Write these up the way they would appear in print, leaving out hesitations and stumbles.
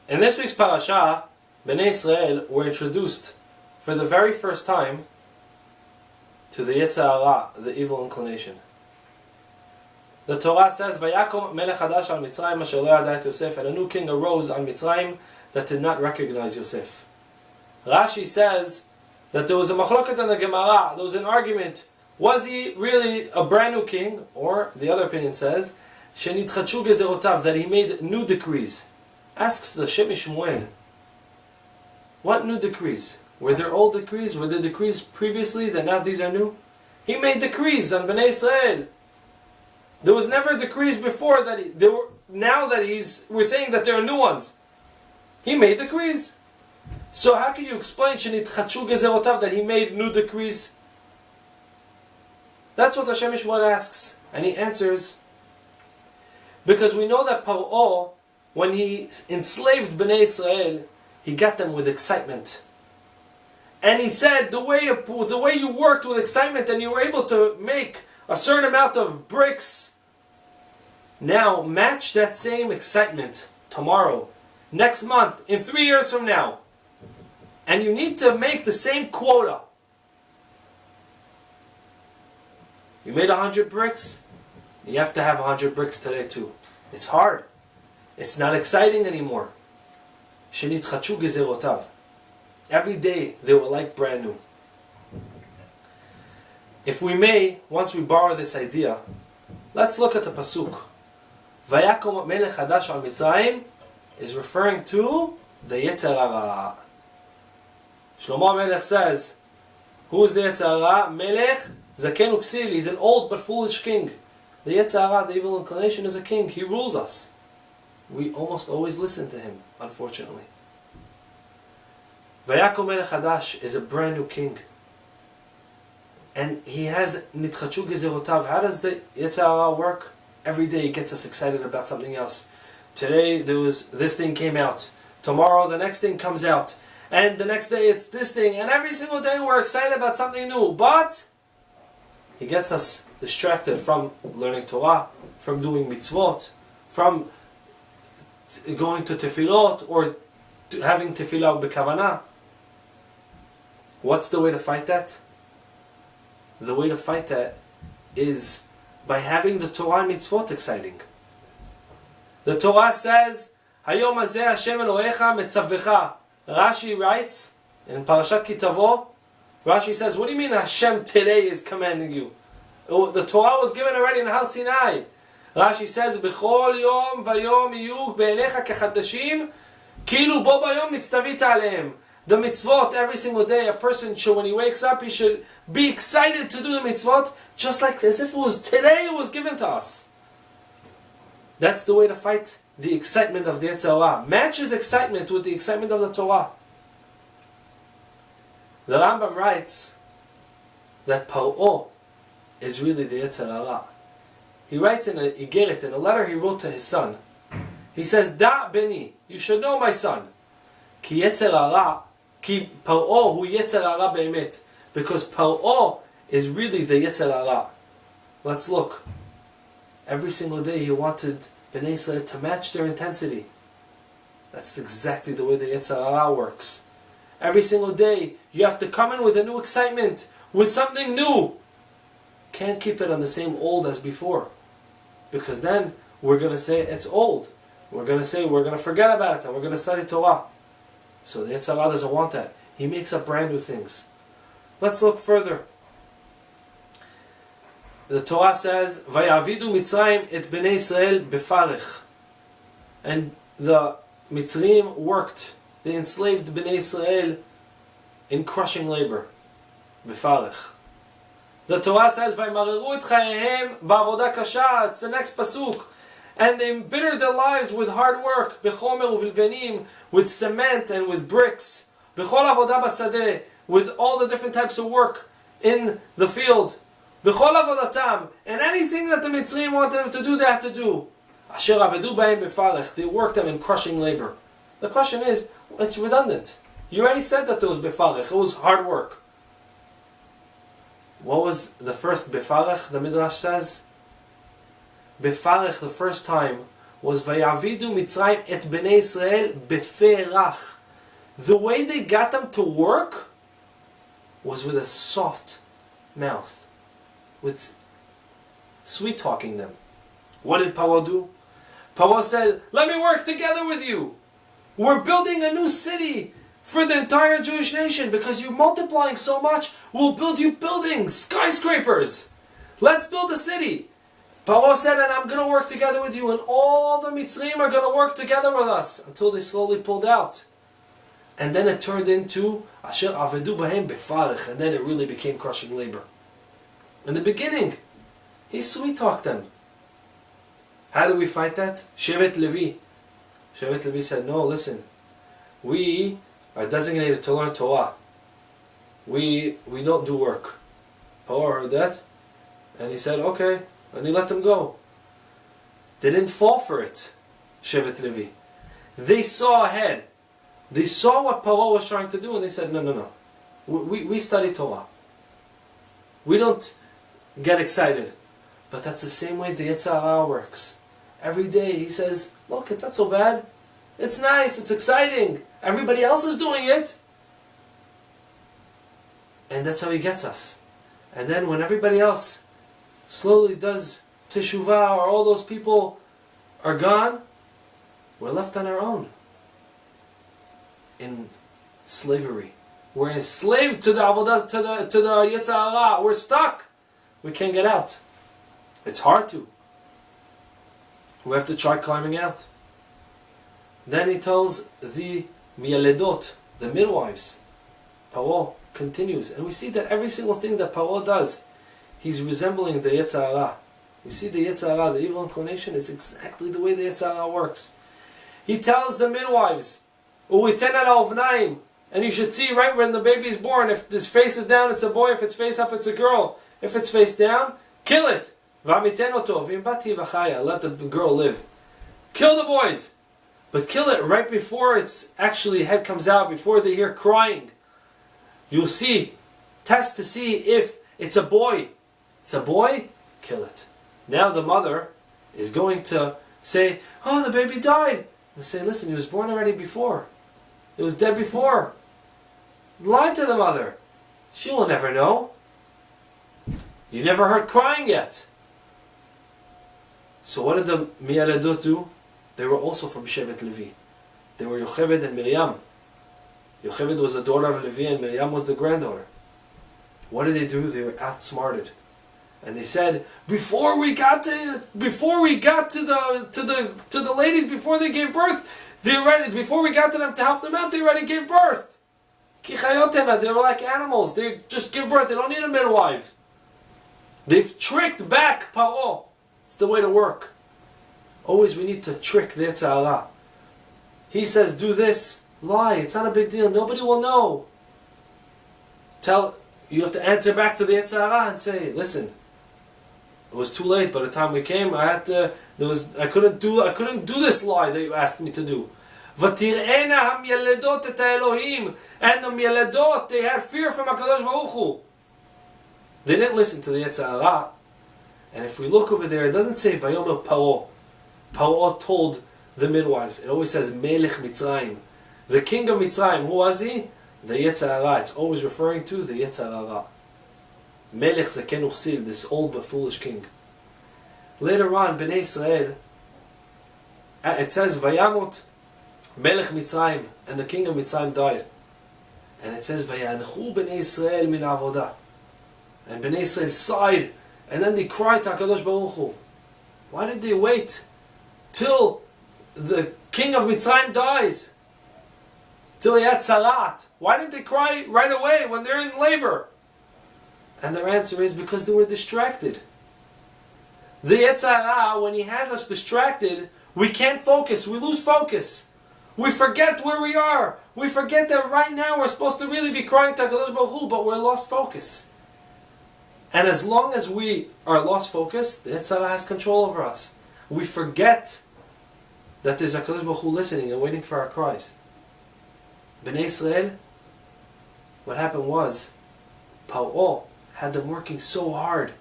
In this week's parasha, Bnei Israel were introduced for the very first time to the yetzer, the evil inclination. The Torah says, "Vayakom melech hadash al Mitzrayim asher lo yada et Yosef," and a new king arose on Mitzrayim that did not recognize Yosef. Rashi says that there was a machloket in the Gemara, there was an argument. Was he really a brand new king? Or, the other opinion says, "Shenitchatshu gezerotav," that he made new decrees. Asks the Shem Shmuel, what new decrees? Were there old decrees? Were there decrees previously that now these are new? He made decrees on Bnei Israel. There was never decrees before that there were. Now that we're saying that there are new ones. He made decrees. So how can you explain Shenitchatshu gezerotav that he made new decrees? That's what Hashem Shmuel asks, and he answers, because we know that PHAROAH, when he enslaved Bnei Israel, he got them with excitement. And he said, the way you worked with excitement and you were able to make a certain amount of bricks, now match that same excitement tomorrow, next month, in 3 years from now. And you need to make the same quota. You made 100 bricks, you have to have 100 bricks today too. It's hard. It's not exciting anymore. Shenitchatshu gezerotav. Every day they were like brand new. If we may, once we borrow this idea, let's look at the pasuk. Vayakom melech hadash al Mitzrayim is referring to the yetzer hara. Shlomo Melech says, who is the yetzer hara? Melech zaken uksil. He's an old but foolish king. The yetzer hara, the evil inclination, is a king. He rules us. We almost always listen to him, unfortunately. Vayakom melech hadash is a brand new king. And he has nitchatshu gezerotav. How does the yetzer hara work? Every day he gets us excited about something else. Today this thing came out. Tomorrow the next thing comes out. And the next day it's this thing. And every single day we're excited about something new. But he gets us distracted from learning Torah, from doing mitzvot, from going to tefillot or having tefillah b'kavanah. What's the way to fight that? The way to fight that is by having the Torah and mitzvot exciting. The Torah says, Hayom hazeh Hashem Elohecha metzavecha. Rashi writes in Parashat Kitavo, Rashi says, what do you mean Hashem today is commanding you? The Torah was given already in Har Sinai. Rashi says, B'chol yom vayom yiyuk be'enecha kechadashim, kilu bo bayom nitztavit aleim. The mitzvot, every single day, a person should, when he wakes up, he should be excited to do the mitzvot, just like as if it was today it was given to us. That's the way to fight the excitement of the yetzer hara. Match his excitement with the excitement of the Torah. The Rambam writes that PHAROAH is really the yetzer hara. He writes in a igeret, in a letter he wrote to his son. He says, Da beni, you should know, my son, ki yetzer hara, ki PHAROAH hu yetzer hara be'emet, because PHAROAH is really the yetzer hara. Let's look. Every single day he wanted Bnei Israel to match their intensity. That's exactly the way the yetzer hara works. Every single day you have to come in with a new excitement, with something new. Can't keep it on the same old as before, because then we're going to say it's old. We're going to say we're going to forget about it and we're going to study Torah. So the yetzer hara doesn't want that. He makes up brand new things. Let's look further. The Torah says, "Vayavidu Mitzrayim et Bnei Israel befarech," and the Mitzrayim worked. They enslaved Bnei Israel in crushing labor. Befarech. The Torah says, "Vaymareru et chayehem ba'avoda kasha." It's the next pasuk. And they embittered their lives with hard work, bechomer uvilvenim, with cement and with bricks, bechol avoda basadeh, with all the different types of work in the field, bechol avodatam, and anything that the Mitzrayim wanted them to do, they had to do. Asher avedu b'hem befarech, they worked them in crushing labor. The question is, it's redundant. You already said that it was befarech, it was hard work. What was the first befarech, the Midrash says? Befarech, the first time, was Vayavidu Mitzrayim et Bnei Israel beferach. The way they got them to work was with a soft mouth, with sweet talking them. What did Parah do? Parah said, let me work together with you. We're building a new city for the entire Jewish nation because you're multiplying so much. We'll build you buildings, skyscrapers. Let's build a city. Parah said, and I'm going to work together with you, and all the Mitzrayim are going to work together with us, until they slowly pulled out. And then it turned into Asher Avedu Bahem Befarich, and then it really became crushing labor. In the beginning, he sweet-talked them. How do we fight that? Shevet Levi. Shevet Levi said, no, listen, we are designated to learn Torah. We don't do work. Parah heard that, and he said, okay, and he let them go. They didn't fall for it, Shevet Levi. They saw ahead. They saw what Parah was trying to do, and they said, no. We study Torah. We don't get excited. But that's the same way the yetzer works. Every day he says, look, it's not so bad. It's nice, it's exciting. Everybody else is doing it. And that's how he gets us. And then when everybody else slowly does teshuvah, or all those people are gone, we're left on our own. In slavery. We're enslaved to the avodah, to the yetzer hara. We're stuck. We can't get out. It's hard to. We have to try climbing out. Then he tells the miyaledot, the midwives. Parah continues, and we see that every single thing that Parah does, he's resembling the yetzer hara. We see the yetzer hara, the evil inclination, it's exactly the way the yetzer hara works. He tells the midwives, "U'iten al ovnaim," and you should see right when the baby is born. If his face is down, it's a boy. If it's face up, it's a girl. If it's face down, kill it. V'amiten oto v'imbati v'chaya. Let the girl live. Kill the boys, but kill it right before its actually head comes out. Before they hear crying, you'll see. Test to see if it's a boy. It's a boy. Kill it. Now the mother is going to say, "Oh, the baby died." We say, "Listen, he was born already before. It was dead before." Lie to the mother. She will never know. You never heard crying yet. So what did the miyaledot do? They were also from Shevet Levi. They were Yocheved and Miriam. Yocheved was the daughter of Levi, and Miriam was the granddaughter. What did they do? They were outsmarted, and they said, before we got to the ladies, before they gave birth, before we got to them to help them out, they already gave birth. Kichayotena, they were like animals. They just give birth. They don't need a midwife. They've tricked back Parah. It's the way to work. Always we need to trick the yetzer hara. He says, do this. Lie. It's not a big deal. Nobody will know. You have to answer back to the yetzer hara and say, listen, it was too late. By the time we came, I couldn't do this lie that you asked me to do. V'tir'ena ha'miyaledot et ha'Elohim. And the miyaledot, they had fear from HaKadosh Baruch Hu. They didn't listen to the yetzer hara. And if we look over there, it doesn't say Vayomer Parah. Parah told the midwives. It always says Melech Mitzrayim. The king of Mitzrayim, who was he? The yetzer hara. It's always referring to the yetzer hara. Melech Zaken Uchsil, this old but foolish king. Later on, Bnei Israel, it says Vayamot Melech Mitzrayim, and the king of Mitzrayim died. And it says Vayanchu Bnei Israel min avodah. And Bnei Israel sighed, and then they cried to HaKadosh Baruch Hu. Why did they wait till the king of Mitzrayim dies? Till he had tzaraat? Why didn't they cry right away when they're in labor? And their answer is because they were distracted. The yetzer hara, when he has us distracted, we can't focus, we lose focus. We forget where we are. We forget that right now we're supposed to really be crying to HaKadosh Baruch Hu, but we're lost focus. And as long as we are lost focus, the yetzer hara has control over us. We forget that there's HaKadosh Baruch Hu listening and waiting for our cries. Bnei Israel, what happened was, Parah had them working so hard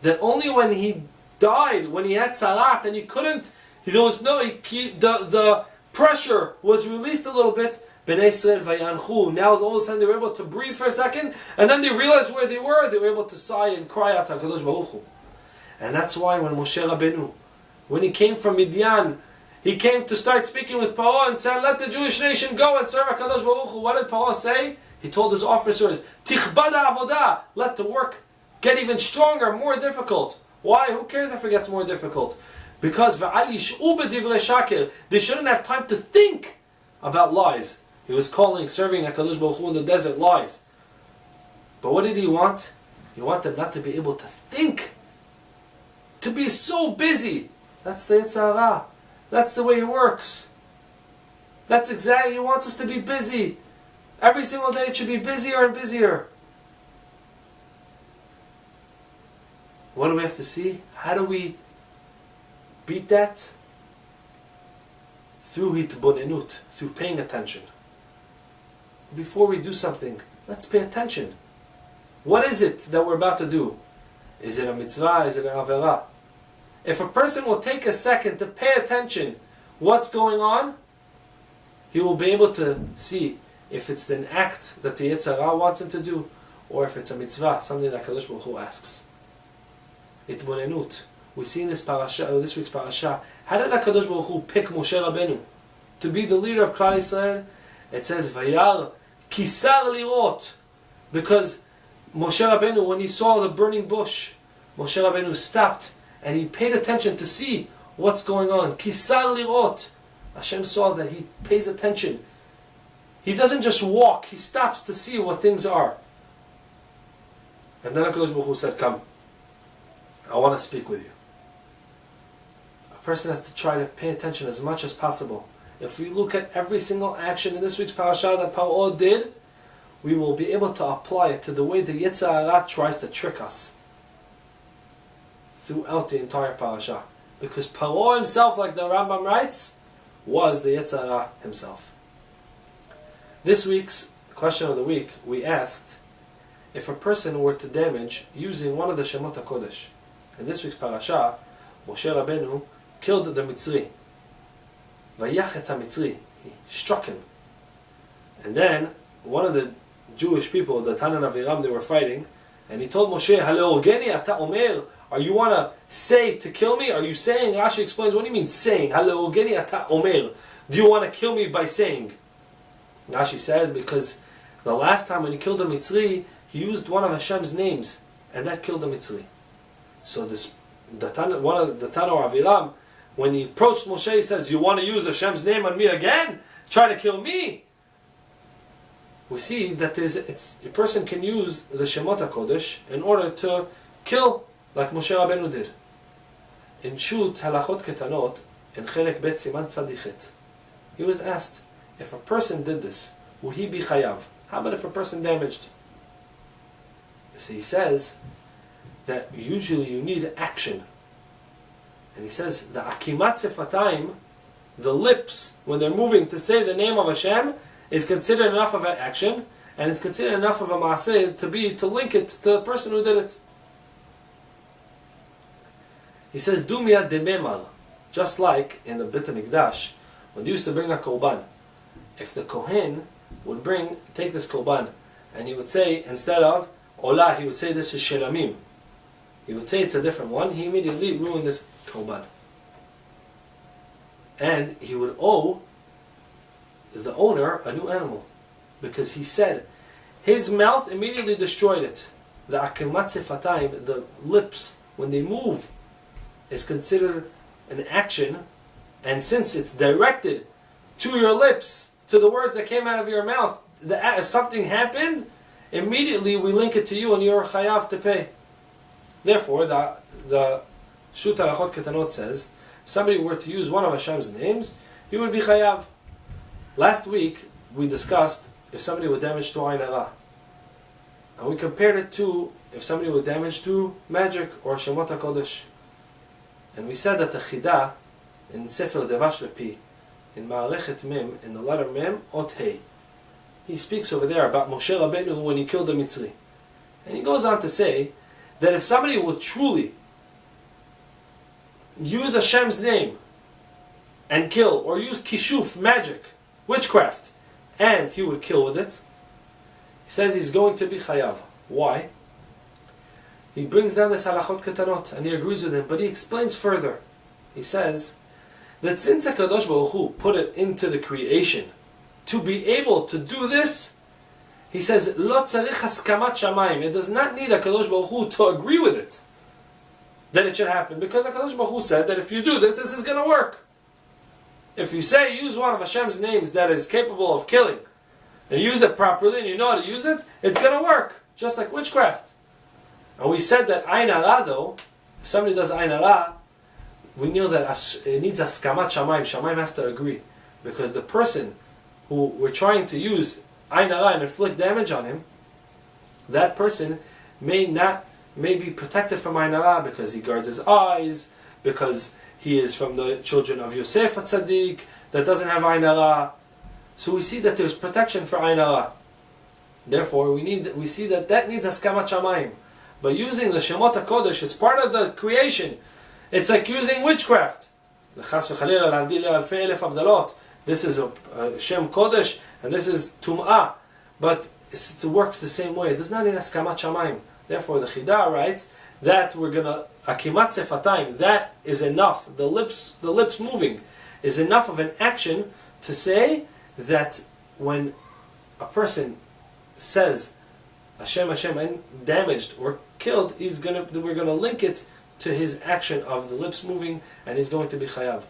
that only when he died, when he had tzaraat, and he The pressure was released a little bit. Bnei Israel vayanchu. Now all of a sudden they were able to breathe for a second, and then they realized where they were. They were able to sigh and cry out to HaKadosh Baruch Hu. And that's why when Moshe Rabbeinu, when he came from Midian, he came to start speaking with Parah and said, "Let the Jewish nation go and serve HaKadosh Baruch Hu." What did Parah say? He told his officers, "Tichbada avodah." Let the work get even stronger, more difficult. Why? Who cares if it gets more difficult? Because they shouldn't have time to think about lies. He was calling serving HaKadosh Baruch Hu in the desert lies. But what did he want? He wanted them not to be able to think. To be so busy. That's the yetzer. That's the way it works. That's exactly, he wants us to be busy. Every single day it should be busier and busier. What do we have to see? How do we beat that? Through hitbonenut, through paying attention. Before we do something, let's pay attention. What is it that we're about to do? Is it a mitzvah? Is it an avera? If a person will take a second to pay attention what's going on, he will be able to see if it's an act that the yetzer wants him to do, or if it's a mitzvah, something that Kadosh Baruch Hu asks. Itbonenut. We see in this parasha, or this week's parasha, how did HaKadosh Baruch Hu pick Moshe Rabbeinu to be the leader of Klal Yisrael? It says, Vayar kisar lirot. Because Moshe Rabbeinu, when he saw the burning bush, Moshe Rabbeinu stopped and he paid attention to see what's going on. Kisar lirot. Hashem saw that he pays attention. He doesn't just walk, he stops to see what things are. And then HaKadosh Baruch Hu said, "Come, I want to speak with you." A person has to try to pay attention as much as possible. If we look at every single action in this week's parasha that PHAROAH did, we will be able to apply it to the way the yetzer tries to trick us throughout the entire parasha. Because PHAROAH himself, like the Rambam writes, was the yetzer himself. This week's question of the week, we asked, if a person were to damage using one of the Shemot HaKodesh. In this week's parasha, Moshe Rabbeinu killed the Mitzri. Vayach et HaMitzri. He struck him. And then, one of the Jewish people, the Tanan Aviram, they were fighting, and he told Moshe, Haleorgeni ata omer, are you want to say to kill me? Are you saying? Rashi explains, what do you mean saying? Haleorgeni ata omer. Do you want to kill me by saying? Rashi says, because the last time when he killed the Mitzri, he used one of Hashem's names, and that killed the Mitzri. So one of the Tano Aviram, when he approached Moshe, he says, "You want to use Hashem's name on me again? Try to kill me?" We see that a person can use the Shemot HaKodesh in order to kill, like Moshe Rabbeinu did. In Shut Halachot Ketanot, in Chelek Bet Siman Tzadichet, he was asked, if a person did this, would he be chayav? How about if a person damaged? So he says that usually you need action. And he says the akimat sefatayim, the lips, when they're moving to say the name of Hashem, is considered enough of an action, and it's considered enough of a maaseh to link it to the person who did it. He says dumiyad dememar, just like in the Beit HaMikdash, when they used to bring a koban. If the kohen would take this koban, and he would say, instead of olah, he would say this is shelamim. He would say it's a different one. He immediately ruined this koban. And he would owe the owner a new animal. Because he said, his mouth immediately destroyed it. The akimat sefatayim, the lips, when they move, is considered an action. And since it's directed to your lips, to the words that came out of your mouth, something happened, immediately we link it to you and you're chayav to pay. Therefore, the Shut Halachot Ketanot says, if somebody were to use one of Hashem's names, he would be chayav. Last week, we discussed if somebody would damage to Ayin Hara. And we compared it to if somebody would damage to magic or Shemot HaKodesh. And we said that the Chidah in Sefer Devash Lepi, in Ma'arechet Mem, in the letter Mem, Ot Hei, he speaks over there about Moshe Rabbeinu when he killed the Mitzri. And he goes on to say that if somebody would truly use Hashem's name and kill, or use kishuf, magic, witchcraft, and he would kill with it, he says he's going to be chayav. Why? He brings down this halachot ketanot, and he agrees with him, but he explains further. He says that since HaKadosh Baruch Hu put it into the creation to be able to do this, he says, Lo tzarich haskamat shamayim. It does not need HaKadosh Baruch Hu to agree with it, that it should happen, because HaKadosh Baruch Hu said that if you do this, this is going to work. If you say, use one of Hashem's names that is capable of killing, and use it properly, and you know how to use it, it's going to work, just like witchcraft. And we said that Ein Hara, though, if somebody does Ein Hara, we know that it needs Askamat Shamayim. Shamayim has to agree. Because the person who we're trying to use Ein Hara and inflict damage on him, that person may be protected from Ein Hara because he guards his eyes, because he is from the children of Yosef HaTzadik that doesn't have Ein Hara. So we see that there's protection for Ein Hara. Therefore, we see that needs Askamat Shamayim. By using the Shemot HaKodesh, it's part of the creation. It's like using witchcraft. This is a Shem Kodesh, and this is Tum'ah. But it works the same way. It does not need Askamat Shamayim. Therefore, the Chidah writes that we're going to, Akimat Sefatayim, that is enough. The lips moving is enough of an action to say that when a person says Hashem, Hashem, and damaged or killed, we're going to link it to his action of the lips moving, and he's going to be chayav.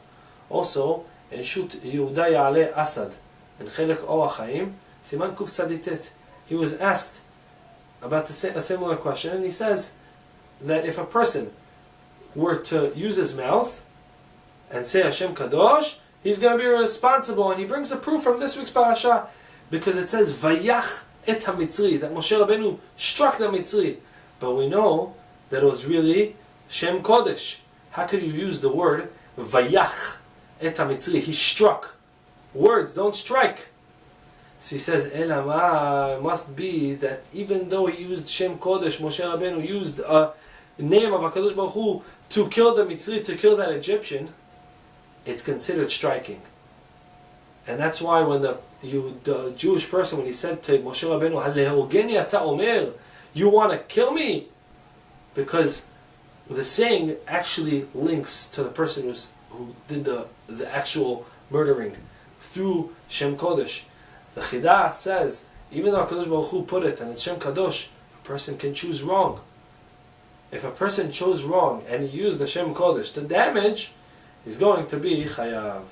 Also, in Shut Yehuda Ya'aleh Asad, in Chelek Or HaChaim, Siman Kuf Tzaditet, he was asked about a similar question, and he says that if a person were to use his mouth and say Hashem Kadosh, he's going to be responsible, and he brings a proof from this week's parasha, because it says Vayach et ha-Mitzri, that Moshe Rabbeinu struck the Mitzri. But we know that it was really Shem Kodesh. How could you use the word Vayach et ha-Mitzri? He struck. Words don't strike. So he says, Elama, must be that even though he used Shem Kodesh, Moshe Rabbeinu used a name of HaKadosh Baruch Hu to kill the Mitzri, to kill that Egyptian, it's considered striking. And that's why when the Jewish person, when he said to Moshe Rabbeinu, "Halehogeni ata omer," you want to kill me? Because the saying actually links to the person who did the actual murdering through Shem Kodesh. The Chidah says, even though HaKadosh Baruch Hu put it and it's Shem Kadosh, a person can choose wrong. If a person chose wrong and he used the Shem Kodesh to damage, he's going to be chayav.